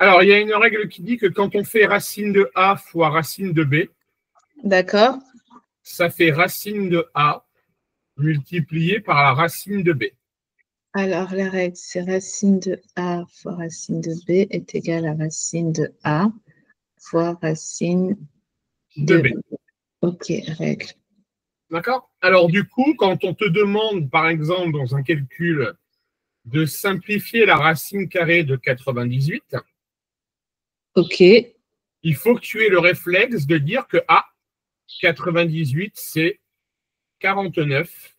Alors, il y a une règle qui dit que quand on fait racine de A fois racine de B, d'accord, ça fait racine de A multiplié par la racine de B. alors la règle, c'est racine de A fois racine de B est égale à racine de A fois racine De de B. B. Ok, règle. D'accord? Alors, du coup, quand on te demande, par exemple, dans un calcul, de simplifier la racine carrée de 98, Ok, il faut que tu aies le réflexe de dire que 98, c'est 49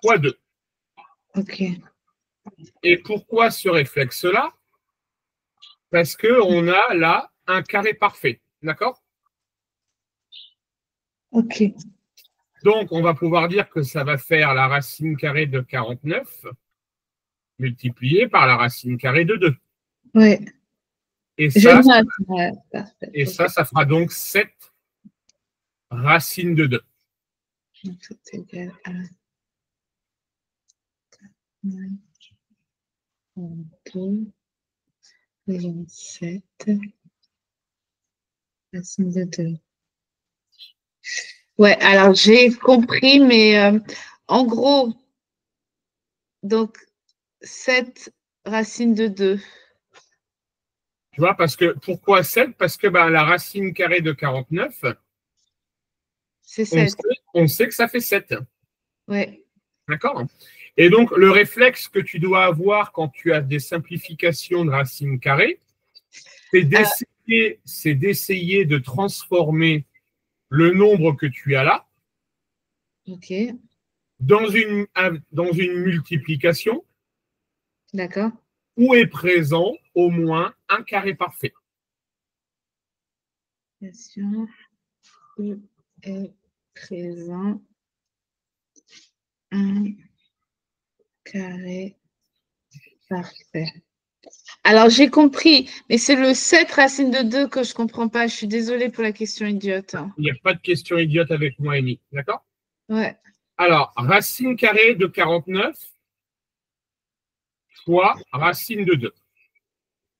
fois 2. ok, Et pourquoi ce réflexe-là? Parce qu'on a là un carré parfait. D'accord? ok. Donc, on va pouvoir dire que ça va faire la racine carrée de 49 multiplié par la racine carrée de 2. Ouais, Et je ça, note. Ouais, parfait. et Ok. ça fera donc 7 racines de 2. Donc, c'est égal à 2, 27, racine de 2. Ouais, alors j'ai compris, mais en gros, donc 7 racines de 2. Tu vois, parce que pourquoi 7? Parce que la racine carrée de 49, C'est 7. on sait que ça fait 7. Ouais. D'accord? Et donc, le réflexe que tu dois avoir quand tu as des simplifications de racines carrées, c'est d'essayer de transformer le nombre que tu as là Ok, dans une multiplication d'accord. où est présent au moins un carré parfait. Où est présent un carré parfait. Alors, j'ai compris, mais c'est le 7 racine de 2 que je ne comprends pas. Je suis désolée pour la question idiote. Il n'y a pas de question idiote avec moi, Amy. D'accord? Ouais. Alors, racine carrée de 49 fois racine de 2.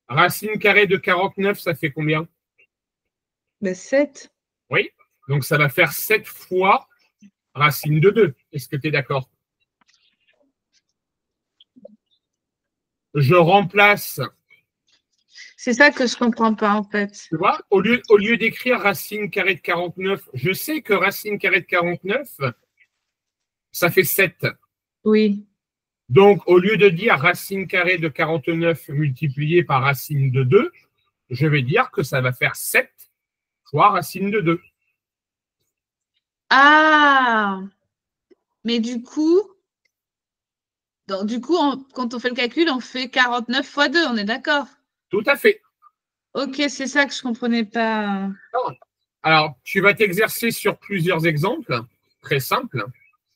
Racine carrée de 49, ça fait combien? Ben, 7. Oui. Donc, ça va faire 7 fois racine de 2. Est-ce que tu es d'accord? Je remplace, C'est ça que je ne comprends pas, en fait. tu vois, au lieu d'écrire racine carrée de 49, je sais que racine carrée de 49, ça fait 7. Oui. Donc, au lieu de dire racine carrée de 49 multiplié par racine de 2, je vais dire que ça va faire 7 fois racine de 2. Ah, mais quand on fait le calcul, on fait 49 fois 2, on est d'accord? Tout à fait. Ok, c'est ça que je ne comprenais pas. Alors, tu vas t'exercer sur plusieurs exemples, très simples.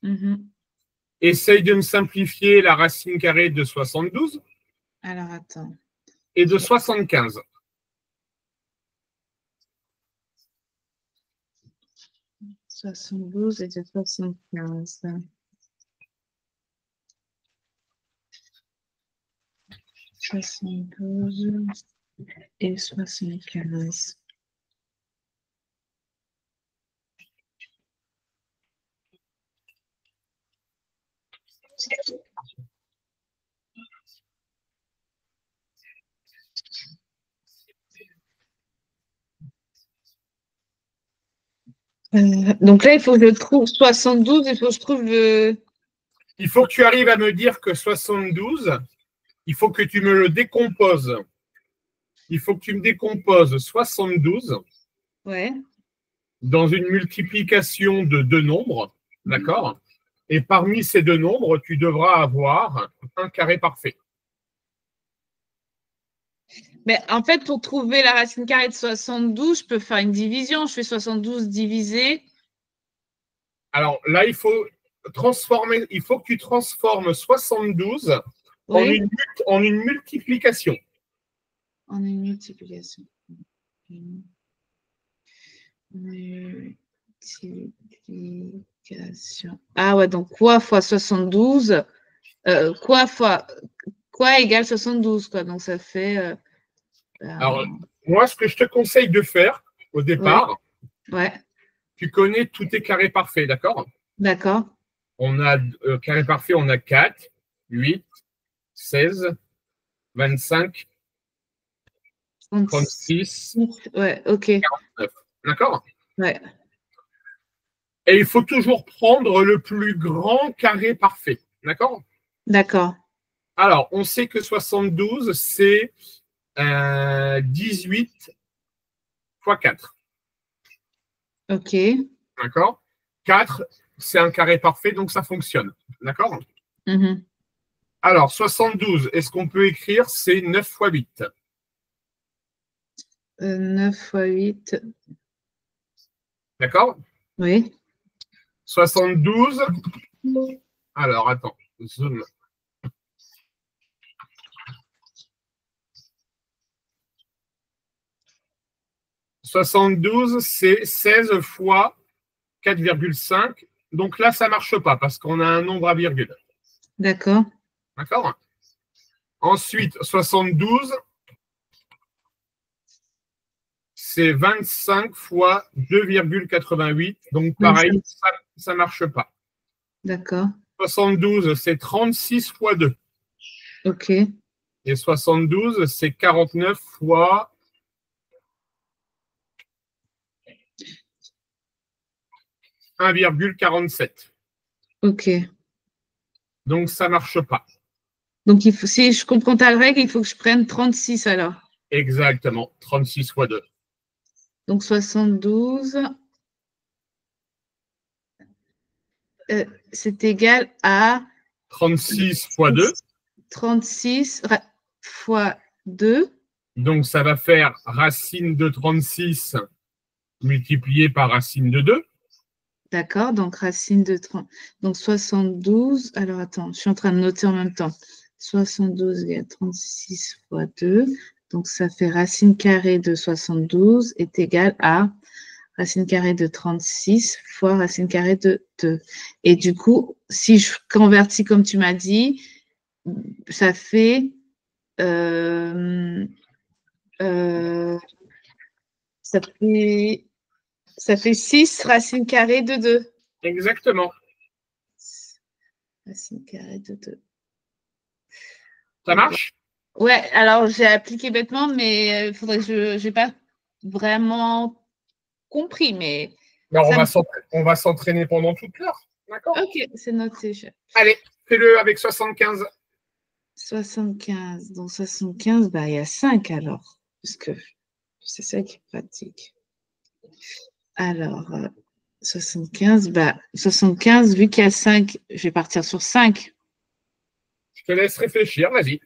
Mhm. Essaye de me simplifier la racine carrée de 72 Alors, attends. et de 75. 72 et 75. 72 et 75. Donc là, il faut que je trouve 72, il faut que je trouve le. Il faut que tu arrives à me dire que 72, il faut que tu me le décomposes. Il faut que tu me décomposes 72 Ouais. dans une multiplication de deux nombres, d'accord? Et parmi ces deux nombres, tu devras avoir un carré parfait. Mais en fait, pour trouver la racine carrée de 72, je peux faire une division. Je fais 72 divisé. Alors là, il faut que tu transformes 72 Oui. en une multiplication. En une multiplication. Multiplication. Ah ouais, donc quoi fois 72? Quoi fois égale 72, quoi. Donc, ça fait… Alors, moi, ce que je te conseille de faire au départ, ouais. tu connais tous tes carrés parfaits, d'accord? D'accord. On a carré parfait, on a 4, 8, 16, 25, 36, ouais, ok. 49. D'accord? Ouais. Et il faut toujours prendre le plus grand carré parfait. D'accord? D'accord. Alors, on sait que 72, c'est 18 fois 4. Ok. D'accord? 4, c'est un carré parfait, donc ça fonctionne. D'accord? Mhm. Alors, 72, est-ce qu'on peut écrire c'est 9 fois 8? 9 fois 8. D'accord? Oui. 72. Alors, attends, zoom. 72, c'est 16 fois 4,5. Donc là, ça ne marche pas parce qu'on a un nombre à virgule. D'accord. D'accord? Ensuite, 72, c'est 25 fois 2,88. Donc pareil, ça ne marche pas. D'accord. 72, c'est 36 fois 2. Ok. Et 72, c'est 49 fois 1,47. Ok. Donc ça ne marche pas. Donc, il faut, si je comprends ta règle, il faut que je prenne 36 alors. Exactement. 36 fois 2. Donc, 72, c'est égal à 36 fois 2. 36 fois 2. Donc ça va faire racine de 36 multiplié par racine de 2. D'accord, donc racine de 30. Donc 72. Alors attends, je suis en train de noter en même temps. 72 égale 36 fois 2. Donc ça fait racine carrée de 72 est égal à racine carrée de 36 fois racine carrée de 2. Et du coup, si je convertis comme tu m'as dit, ça fait, euh, euh, ça fait, ça fait 6 racine carrée de 2. Exactement. Racine carrée de 2. Ça marche? Ouais, alors j'ai appliqué bêtement, mais il faudrait que je n'ai pas vraiment compris, mais Alors, ça me… on va s'entraîner pendant toute l'heure. D'accord? Ok, c'est noté. Allez, fais-le avec 75. 75. Donc 75, bah, il y a 5 alors, puisque c'est ça qui est pratique. Alors, 75, bah, 75, vu qu'il y a 5, je vais partir sur 5. Je te laisse réfléchir, vas-y.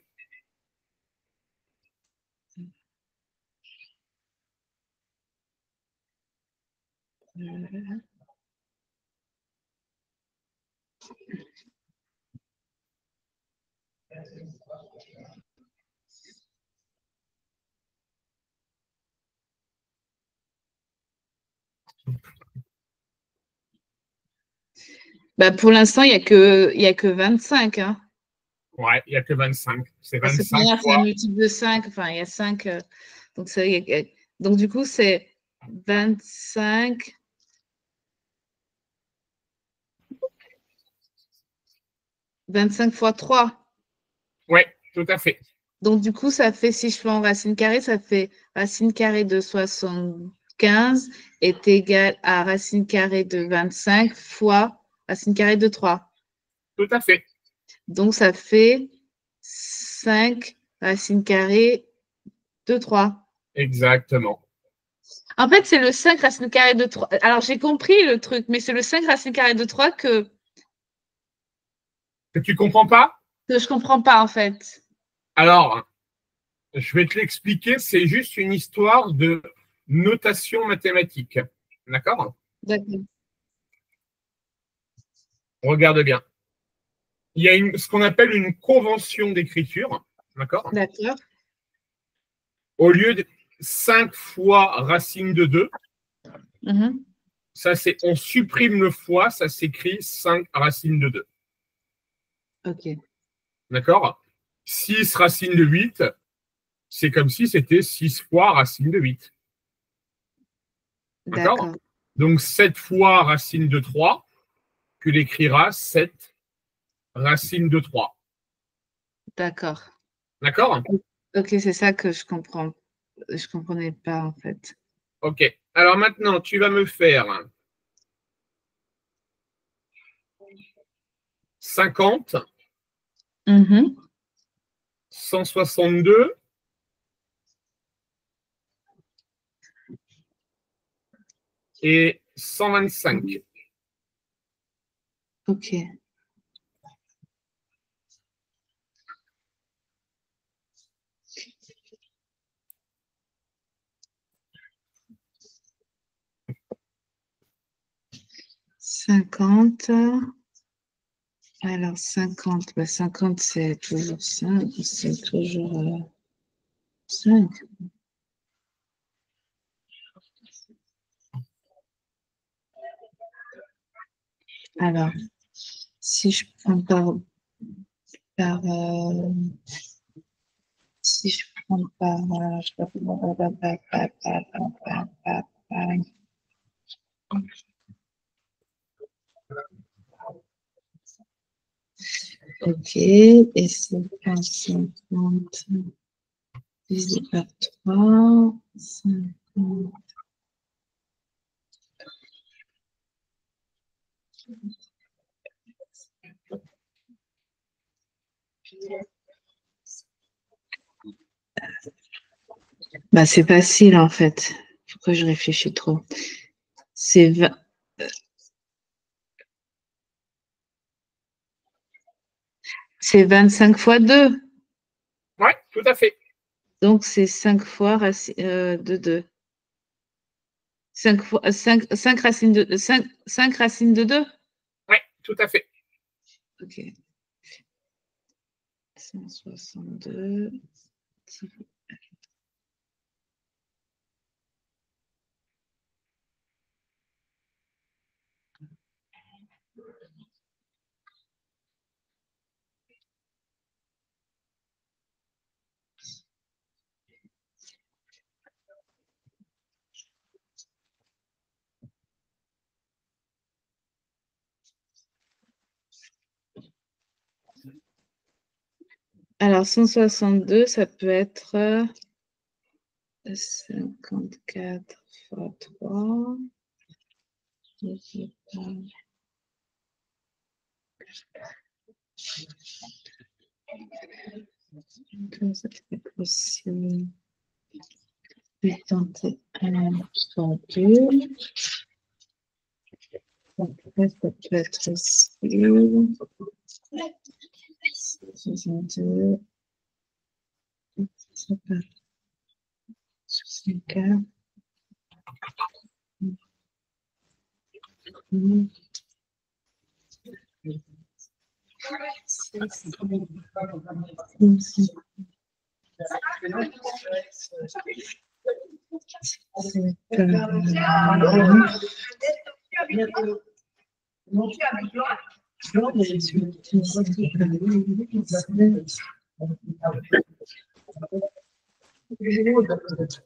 Bah, pour l'instant, il n'y a que 25. Hein. Ouais, il n'y a que 25. C'est Parce que 25 c'est un fois. multiple de 5. Enfin, il y a 5. Donc, donc, du coup, c'est 25. 25 fois 3. Ouais, tout à fait. Donc, du coup, ça fait, si je fais en racine carrée, ça fait racine carrée de 75 est égal à racine carrée de 25 fois racine carrée de 3. Tout à fait. Donc, ça fait 5 racine carrée de 3. Exactement. En fait, c'est le 5 racine carrée de 3. Alors, j'ai compris le truc, mais c'est le 5 racine carrée de 3 que Que tu comprends pas? je ne comprends pas, en fait. Alors, je vais te l'expliquer. C'est juste une histoire de notation mathématique. D'accord? D'accord. Regarde bien. Il y a ce qu'on appelle une convention d'écriture. D'accord? D'accord. Au lieu de 5 fois racine de 2, Mhm. on supprime le fois, ça s'écrit 5 racine de 2. OK. D'accord? 6 racine de 8, c'est comme si c'était 6 fois racine de 8. D'accord? Donc 7 fois racine de 3, tu l'écriras 7 racine de 3. D'accord. D'accord? Ok, c'est ça que je comprends. Je ne comprenais pas, en fait. Ok. Alors maintenant, tu vas me faire 50, 162 et 125. Ok. Cinquante. Alors, 50. Bah, 50, c'est toujours 5. C'est toujours 5. Alors, si je prends si je prends ok, et c'est 50 divisé par 3, 50. Bah, c'est facile en fait. Pourquoi je réfléchis trop? C'est 20. C'est 25 fois 2. Oui, tout à fait. Donc, c'est 5 fois de 2. 5 fois, 5 racines de 5 racines de 2. Oui, tout à fait. Ok. 162. Alors, 162, ça peut être 54 fois 3. Comme ça, c'est possible. 81 fois 2. Donc, ça peut être aussi 62. Ça peut être 64.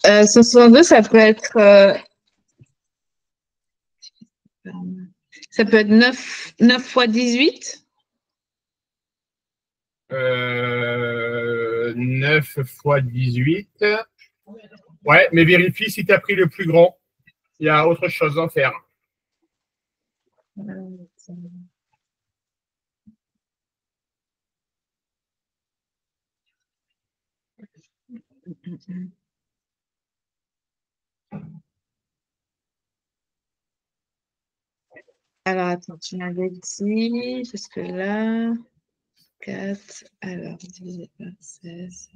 Euh, 62, ça peut être 9 fois 18. 9 fois 18. Ouais, mais vérifie si tu as pris le plus grand. Il y a autre chose à faire. Alors, attends, tu m'avais dit, jusque là, 4, alors, divisé par 16.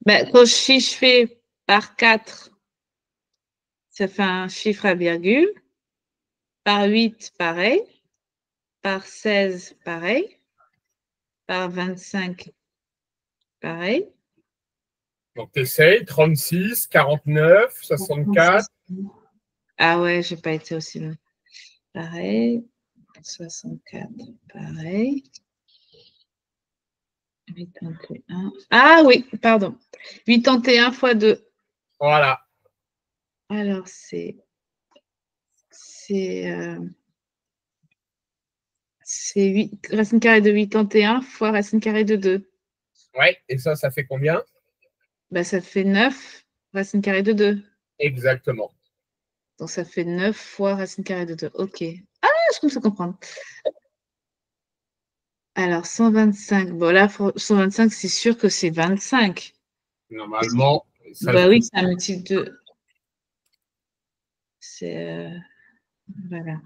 Ben, quand je fais par 4, ça fait un chiffre à virgule. Par 8, pareil. Par 16, pareil. Par 25, pareil. Donc, tu essayes 36, 49, 64. Ah ouais, j'ai pas été aussi loin. Pareil. 64, pareil. 81. Ah oui, pardon. 81 fois 2. Voilà. Alors, c'est 8, racine carrée de 81 fois racine carrée de 2. Ouais, et ça fait combien? Ben, ça fait 9 racine carrée de 2. Exactement. Donc, ça fait 9 fois racine carrée de 2. OK. Ah, je commence à comprendre. Alors, 125. Bon, là, 125, c'est sûr que c'est 25. Normalement, ça Bah oui, c'est un multiple de. C'est. Voilà.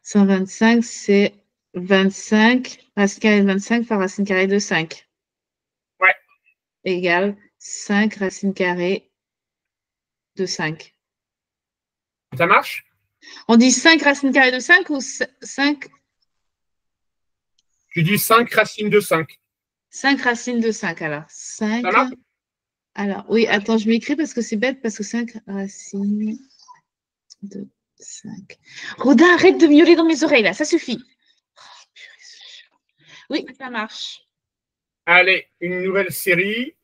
125, c'est 25. Racine carrée de 25 par racine carrée de 5. Ouais. Égale 5 racine carrée de 5. Ça marche? On dit 5 racines carrées de 5 ou 5? Tu dis 5 racines de 5. 5 racines de 5, alors. 5. Ça marche? Alors, oui, attends, je m'écris parce que c'est bête, parce que 5 racines de 5. Rodin, arrête de miauler dans mes oreilles, là, ça suffit. Oui, ça marche. Allez, une nouvelle série.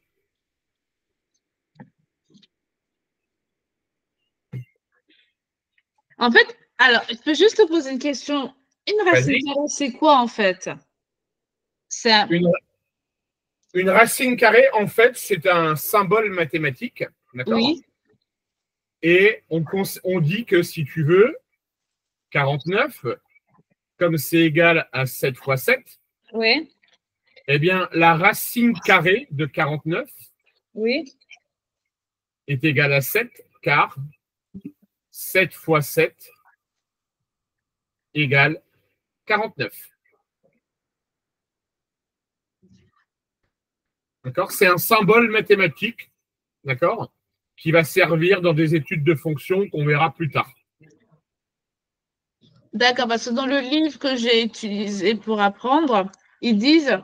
En fait, alors, je peux juste te poser une question. Une racine carrée, c'est quoi, en fait? C'est un... Une racine carrée, en fait, c'est un symbole mathématique. D'accord? Oui. Et on dit que si tu veux, 49, comme c'est égal à 7 fois 7, Oui. eh bien, la racine carrée de 49 Oui. est égale à 7, car 7 fois 7 égale 49. D'accord? C'est un symbole mathématique, d'accord, qui va servir dans des études de fonctions qu'on verra plus tard. D'accord, parce que dans le livre que j'ai utilisé pour apprendre, ils disent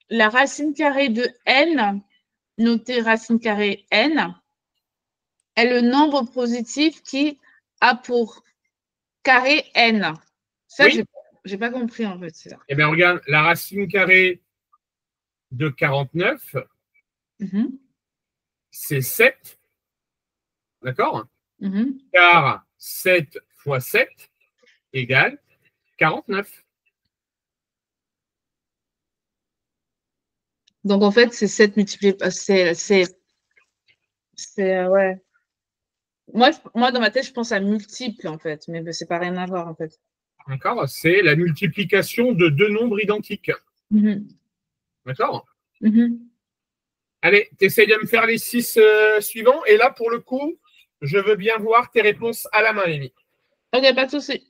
la racine carrée de n, notée racine carrée n, est le nombre positif qui a pour carré n. Ça, Oui? j'ai pas compris en fait. Ça. Eh bien, regarde, la racine carrée de 49, c'est 7, d'accord? Car 7 fois 7 égale 49. Donc en fait, c'est 7 multiplié par. Ouais. Moi, dans ma tête, je pense à multiple en fait, mais c'est pas rien à voir en fait. D'accord? C'est la multiplication de deux nombres identiques. D'accord? Allez, tu essayes de me faire les 6 suivants. Et là, pour le coup, je veux bien voir tes réponses à la main, Amy. Ok, pas de souci.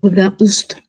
Rodin Oust.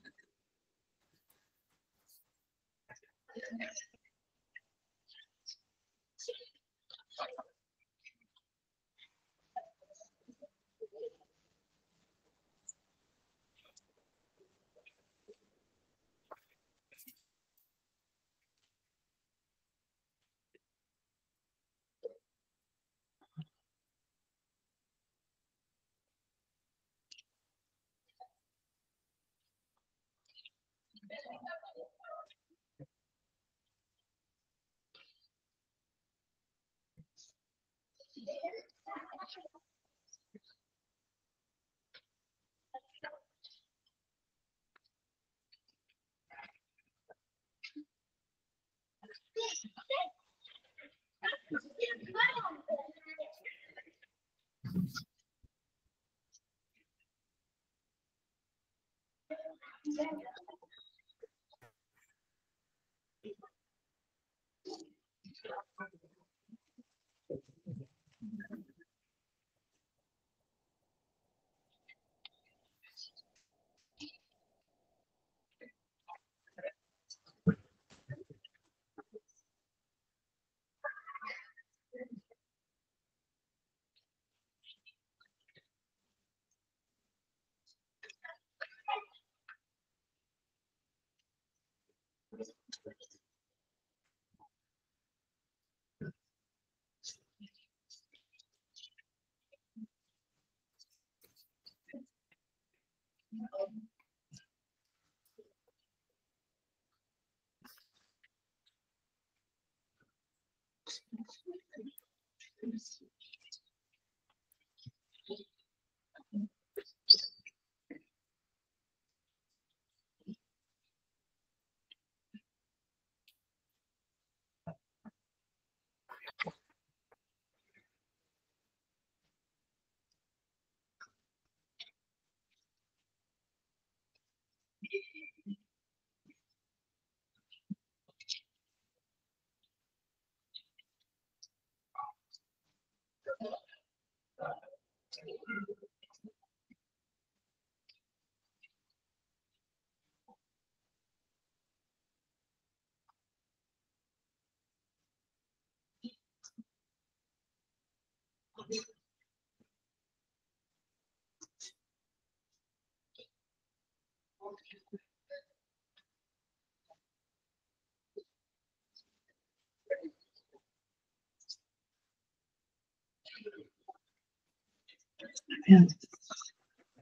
Merde.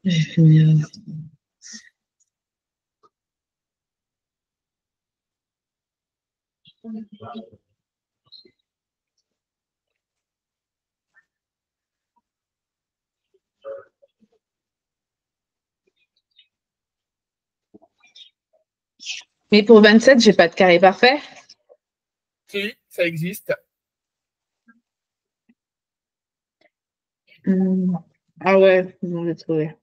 J'ai fini. Mais pour 27, j'ai pas de carré parfait. Si, ça existe. Ah ouais, ils vont le trouver.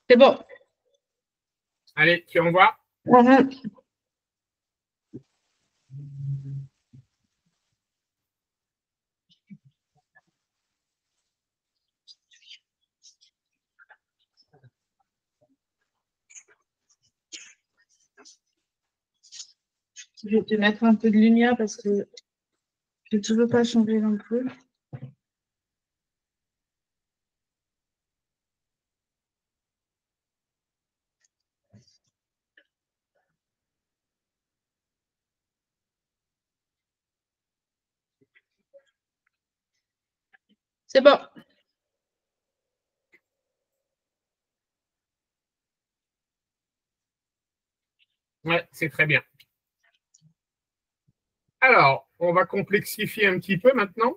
C'est bon. Allez, tu envoies. Je vais te mettre un peu de lumière parce que je ne veux pas changer non plus. C'est bon. Ouais, c'est très bien. Alors, on va complexifier un petit peu maintenant.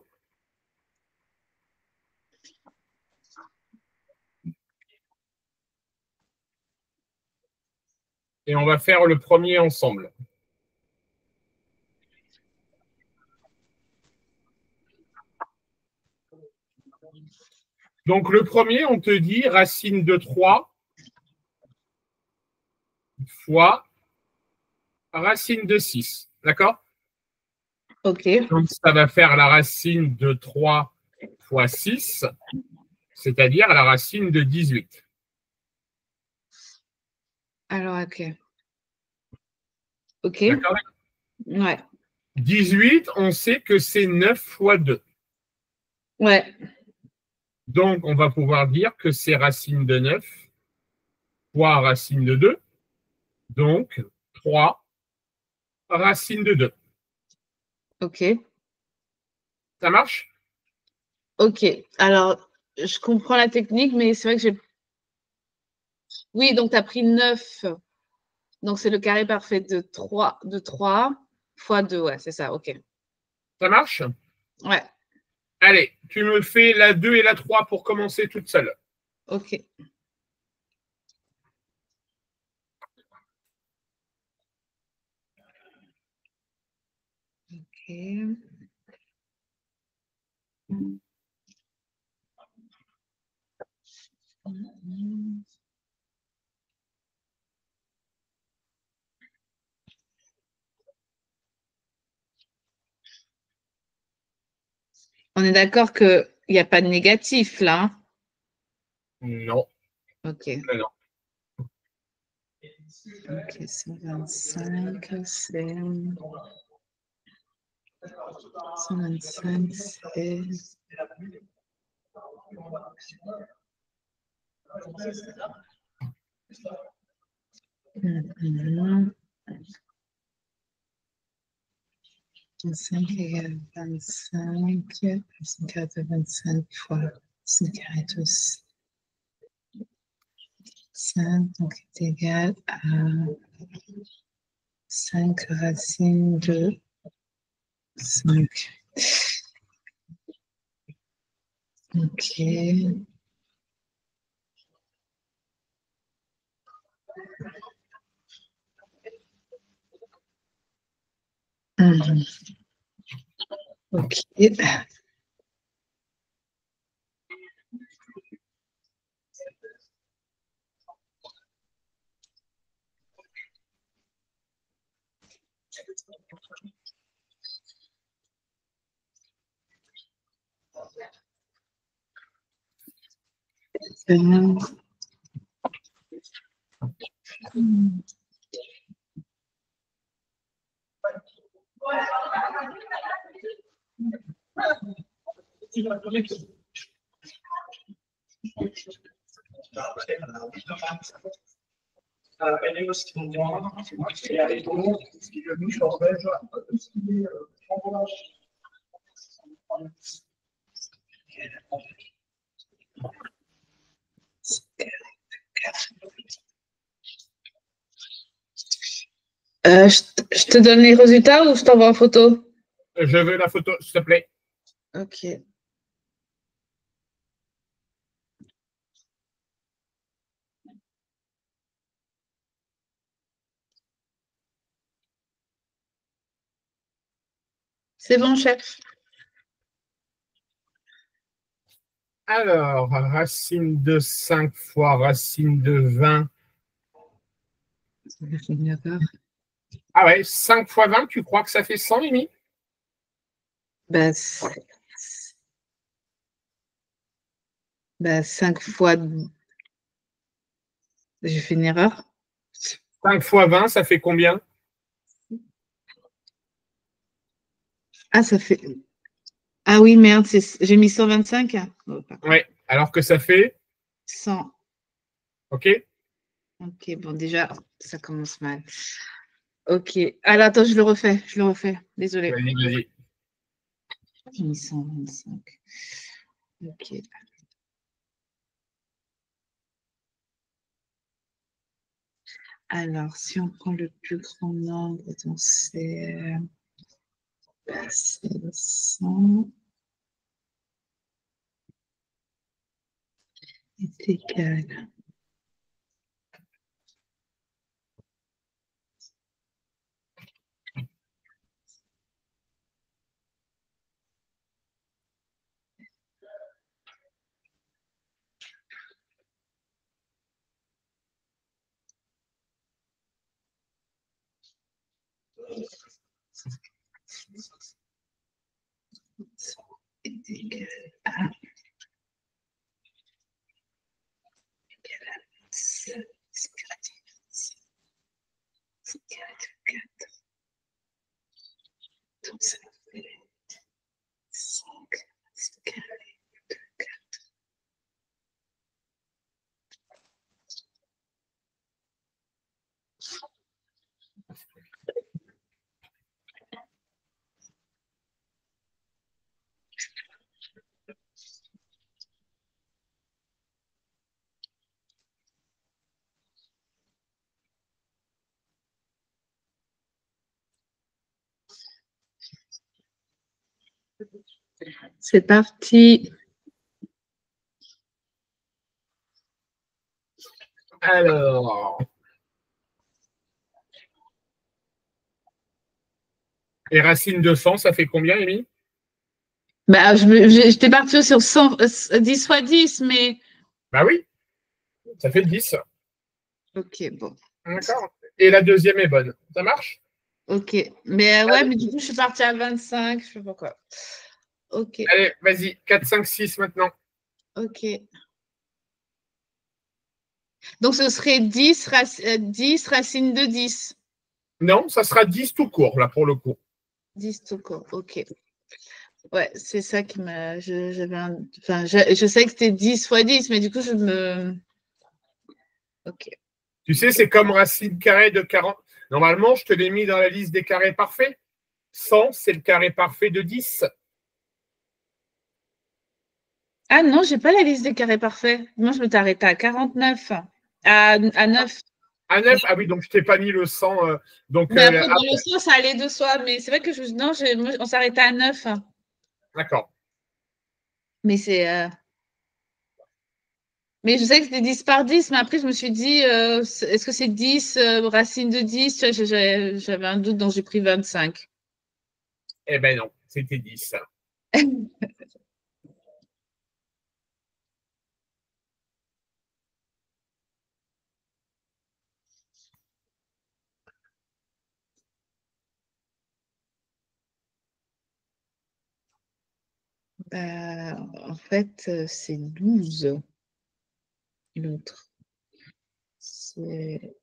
Et on va faire le premier ensemble. Donc, le premier, on te dit racine de 3 fois racine de 6. D'accord? OK. Donc, ça va faire la racine de 3 fois 6, c'est-à-dire la racine de 18. Alors, OK. OK. D'accord? Ouais. 18, on sait que c'est 9 fois 2. Ouais. Donc, on va pouvoir dire que c'est racine de 9 fois racine de 2. Donc, 3 racine de 2. Ok. Ça marche? Ok. Alors, je comprends la technique, mais c'est vrai que j'ai... Oui, donc tu as pris 9. Donc, c'est le carré parfait de 3 fois 2. Ouais, c'est ça. Ok. Ça marche? Ouais. Allez, tu me fais la 2 et la 3 pour commencer toute seule. Ok. Ok. On est d'accord qu'il n'y a pas de négatif là. Non. Ok. Non. Ok, 125, c'est 125, c'est... Mhm. 25 égale 25, racine carrée de 25 fois racine carrée de 5, donc est égal à 5 racines de 5. Ok. Mhm. Ok. Je te donne les résultats ou je t'envoie en photo? Je veux la photo, s'il te plaît. Ok. C'est bon, chef. Alors, racine de 5 fois racine de 20. Ah ouais, 5 fois 20, tu crois que ça fait 100, Mimi? Bah, 5 fois... J'ai fait une erreur. 5 fois 20, ça fait combien? Ah, ça fait... Ah oui, merde, j'ai mis 125. Oh, Ouais, alors que ça fait 100. OK? Ok, bon, déjà, ça commence mal. Ok. Alors, attends, je le refais. Désolée. Vas-y, vas-y. J'ai mis 125. Ok. Alors, si on prend le plus grand nombre, donc c'est 100 est égal. Est égal à 7. Donc, ça fait 5 carré de 4. C'est parti. Alors. Et racine de 100, ça fait combien, Amy? Bah, j'étais partie sur 10 fois 10, mais... Bah oui, ça fait 10. Ok, bon. D'accord. Et la deuxième est bonne. Ça marche? Ok. Mais ouais, mais du coup, je suis partie à 25. Je sais pas pourquoi. Ok. Allez, vas-y. 4, 5, 6 maintenant. Ok. Donc, ce serait 10, 10 racine de 10. Non, ça sera 10 tout court, là, pour le coup. 10 tout court. Ok. Ouais, c'est ça qui m'a. Enfin, je sais que c'était 10 fois 10, mais du coup, je me. Ok. Tu sais, c'est comme racine carrée de 40. Normalement, je te l'ai mis dans la liste des carrés parfaits. 100, c'est le carré parfait de 10. Ah non, j'ai pas la liste des carrés parfaits. Moi, je me t'arrêtais à 49. À 9. À 9, ah oui, donc je t'ai pas mis le 100. Mais après, dans le sens, ça allait de soi. Mais c'est vrai que non, on s'arrêtait à 9. D'accord. Mais c'est. Mais je sais que c'était 10 par 10, mais après, je me suis dit, est-ce que c'est 10, racine de 10? Tu vois, j'avais un doute, donc j'ai pris 25. Eh ben non, c'était 10. En fait, c'est 12, l'autre. C'est.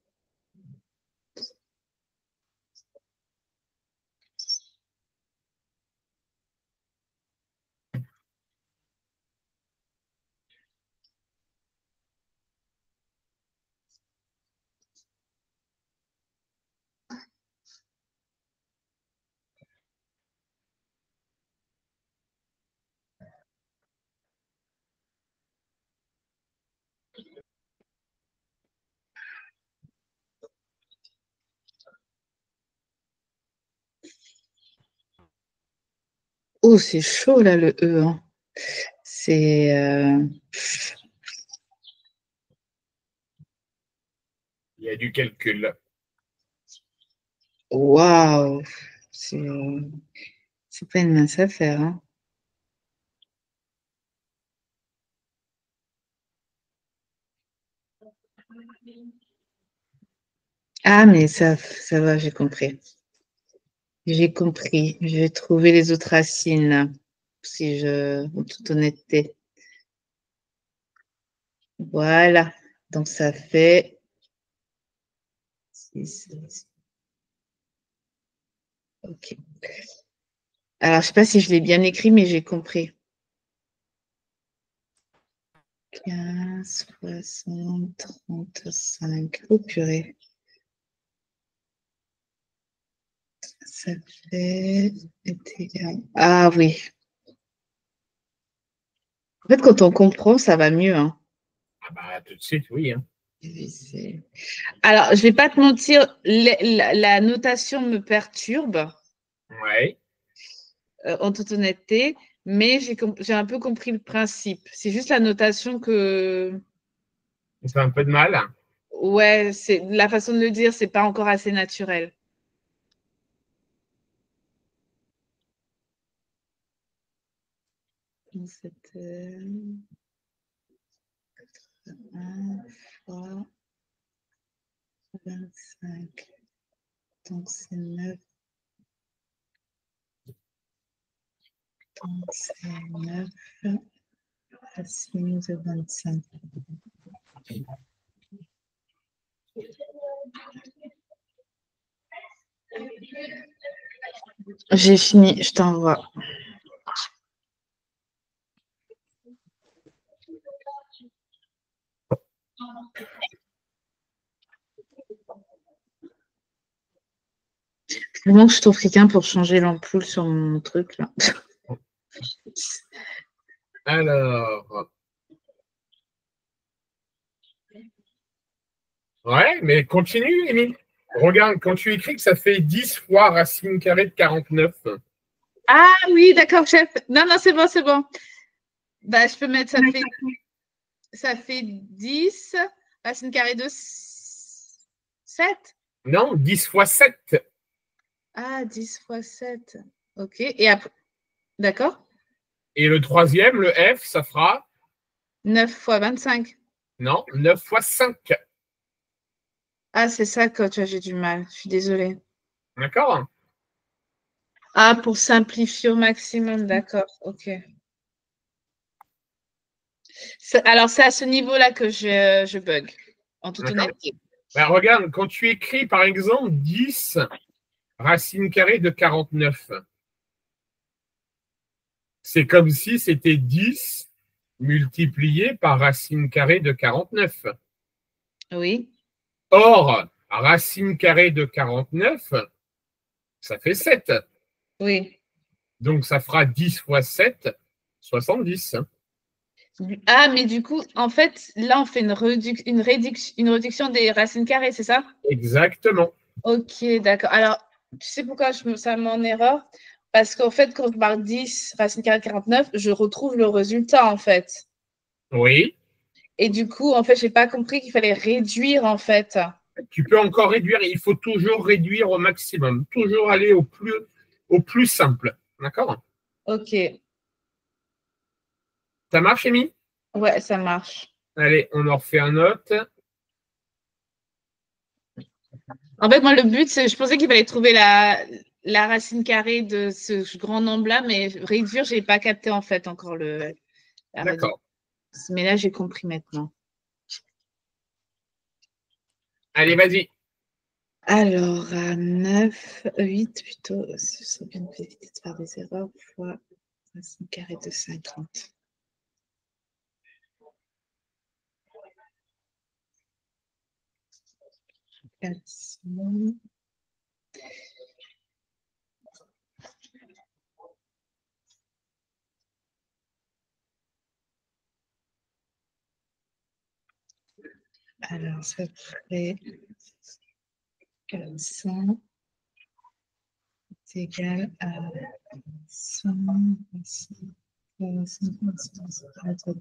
Oh, c'est chaud là, le E, hein. C'est. Il y a du calcul. Waouh! C'est pas une mince affaire, hein. Ah, mais ça va, j'ai compris. J'ai compris. Je vais trouver les autres racines, là, en toute honnêteté. Voilà. Donc, ça fait 6. OK. Alors, je ne sais pas si je l'ai bien écrit, mais j'ai compris. 15, 60, 35. Oh, purée. Ça fait. Ah oui. En fait, quand on comprend, ça va mieux, hein. Ah bah, tout de suite, oui. Hein. Alors, je ne vais pas te mentir, la notation me perturbe, Ouais. en toute honnêteté, mais j'ai un peu compris le principe. C'est juste la notation que, C'est un peu de mal. ouais, c'est la façon de le dire, c'est pas encore assez naturel. C'était 1 fois 25. Donc, c'est 9. Donc, c'est 9 racine de 25. J'ai fini, je t'envoie. Vraiment que je trouve quelqu'un pour changer l'ampoule sur mon truc, là. Alors. Ouais, mais continue, Émile. Regarde, quand tu écris que ça fait 10 fois racine carrée de 49. Ah oui, d'accord, chef. Non, non, c'est bon, c'est bon. Bah, je peux mettre, ça fait 10, racine carrée de 7. Non, 10 fois 7. Ah, 10 fois 7. OK. Et après, d'accord. Et le troisième, le F, ça fera 9 fois 25. non, 9 fois 5. Ah, c'est ça, coach, j'ai du mal. Je suis désolée. D'accord? Ah, pour simplifier au maximum, d'accord. OK. Alors, c'est à ce niveau-là que je bug, en toute honnêteté. Ben, regarde, quand tu écris, par exemple, 10 racine carrée de 49, c'est comme si c'était 10 multiplié par racine carrée de 49. Oui. Or, racine carrée de 49, ça fait 7. Oui. Donc, ça fera 10 fois 7, 70. Ah, mais du coup, en fait, là, on fait une réduction des racines carrées, c'est ça? Exactement. Ok, d'accord. Alors, tu sais pourquoi ça me met en erreur? Parce qu'en fait, quand je marque 10, racine carrée de 49, je retrouve le résultat, en fait. Oui. Et du coup, en fait, je n'ai pas compris qu'il fallait réduire, en fait. Tu peux encore réduire. Il faut toujours réduire au maximum. Toujours aller au plus simple. D'accord? Ok. Ça marche, Amy? Ouais, ça marche. Allez, on en refait un autre. En fait, moi, le but, c'est, je pensais qu'il fallait trouver la racine carrée de ce grand nombre-là, mais réduire, je n'ai pas capté, en fait, encore la réduction. D'accord. Mais là, j'ai compris maintenant. Allez, vas-y. Alors, 9, 8 plutôt, ce serait bien d'éviter de faire des erreurs, fois racine carrée de 50. Alors, ça ferait 400 est égal à 100,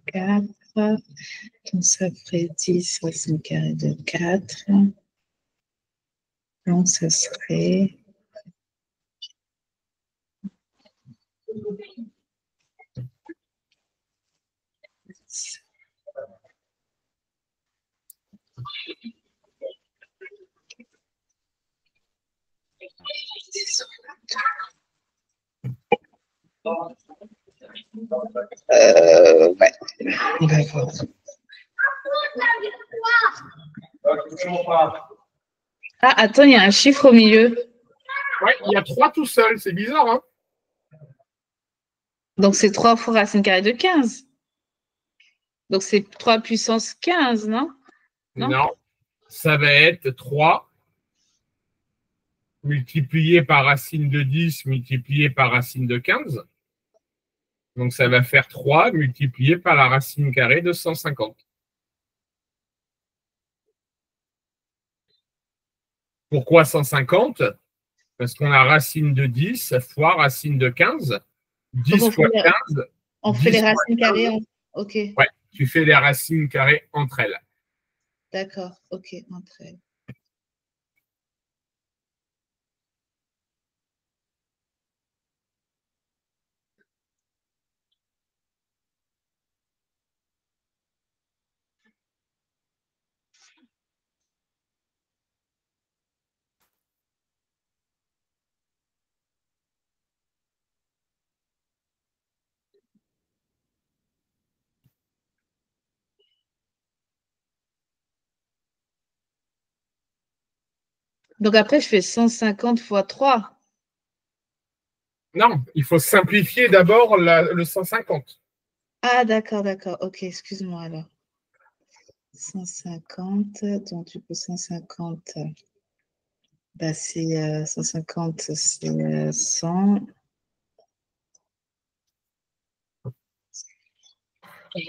4. Donc, ça ferait 10 racine carrée de 4. Donc, ça serait ouais, on va voir. Ah, attends, il y a un chiffre au milieu. Ouais, il y a 3 tout seul. C'est bizarre, hein? Donc, c'est 3 fois racine carrée de 15. Donc, c'est 3 puissance 15, non? Non. Ça va être 3 multiplié par racine de 10 multiplié par racine de 15. Donc, ça va faire 3 multiplié par la racine carrée de 150. Pourquoi 150? Parce qu'on a racine de 10 fois racine de 15. 10 fois 15. On fait les racines carrées. OK. Ouais, tu fais les racines carrées entre elles. D'accord, OK, entre elles. Donc après, je fais 150 fois 3. Non, il faut simplifier d'abord le 150. Ah, d'accord, d'accord. OK, excuse-moi alors. 150, donc du coup 150, bah, c'est 150, c'est 100.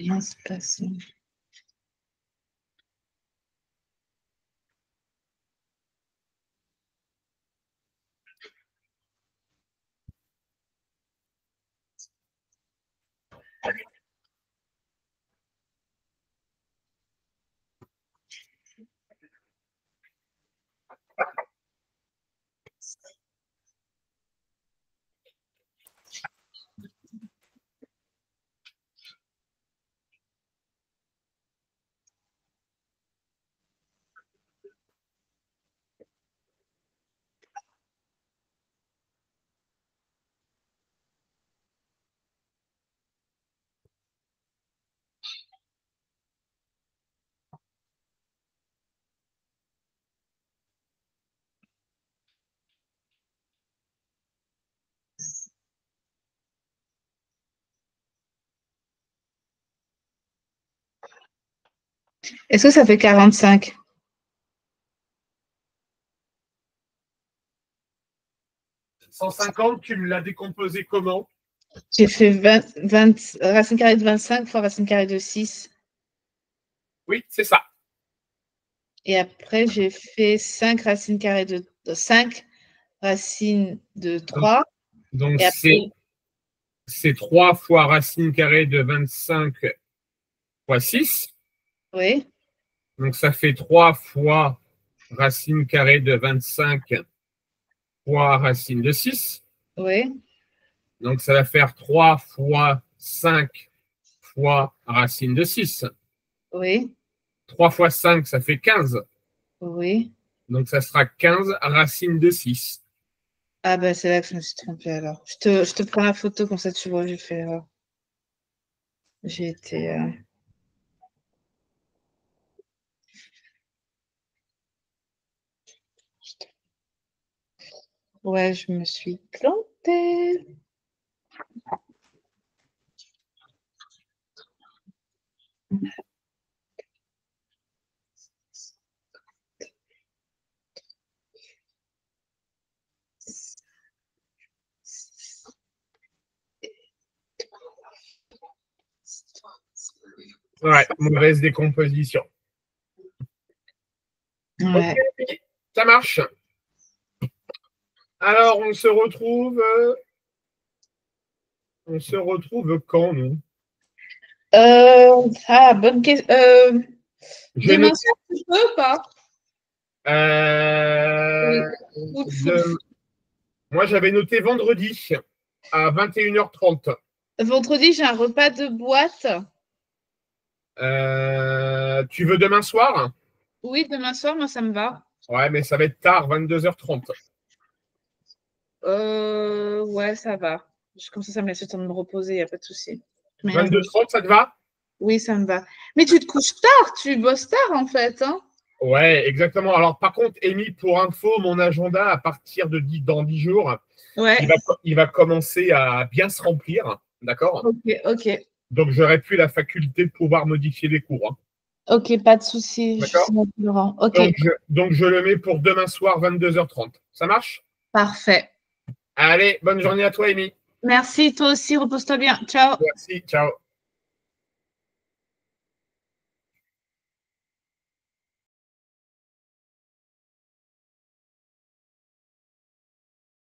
Non, c'est pas ça. Est-ce que ça fait 45? 150, tu me l'as décomposé comment? J'ai fait 20, racine carrée de 25 fois racine carrée de 6. Oui, c'est ça. Et après, j'ai fait 5 racines carrées de 5 racines de 3. Donc c'est 3 fois racine carrée de 25 fois 6. Oui. Donc ça fait 3 fois racine carrée de 25 fois racine de 6. Oui. Donc ça va faire 3 fois 5 fois racine de 6. Oui. 3 fois 5, ça fait 15. Oui. Donc ça sera 15 racine de 6. Ah ben c'est là que je me suis trompée alors. Je te prends la photo comme ça tu vois, j'ai fait l'erreur. J'ai été... Ouais, je me suis plantée. Ouais, mauvaise décomposition. Ouais. Ok, ça marche. Alors, on se retrouve quand, nous? Bonne question. Demain soir, tu peux ou pas? Moi, j'avais noté vendredi à 21h30. Vendredi, j'ai un repas de boîte. Tu veux demain soir? Oui, demain soir, moi, ça me va. Ouais, mais ça va être tard, 22h30. Ouais, ça va. Comme ça me laisse le temps de me reposer, il n'y a pas de souci. 22h30, ça te va? Oui, ça me va. Mais tu te couches tard, tu bosses tard, en fait. Hein? Ouais, exactement. Alors, par contre, Amy, pour info, mon agenda, à partir de dans 10 jours, ouais. il va commencer à bien se remplir. D'accord? Ok. Donc, j'aurai plus la faculté de pouvoir modifier les cours. Hein. Ok, pas de souci. D'accord? Ok. Donc, je le mets pour demain soir, 22h30. Ça marche? Parfait. Allez, bonne journée à toi, Amy. Merci, toi aussi, repose-toi bien. Ciao. Merci, ciao.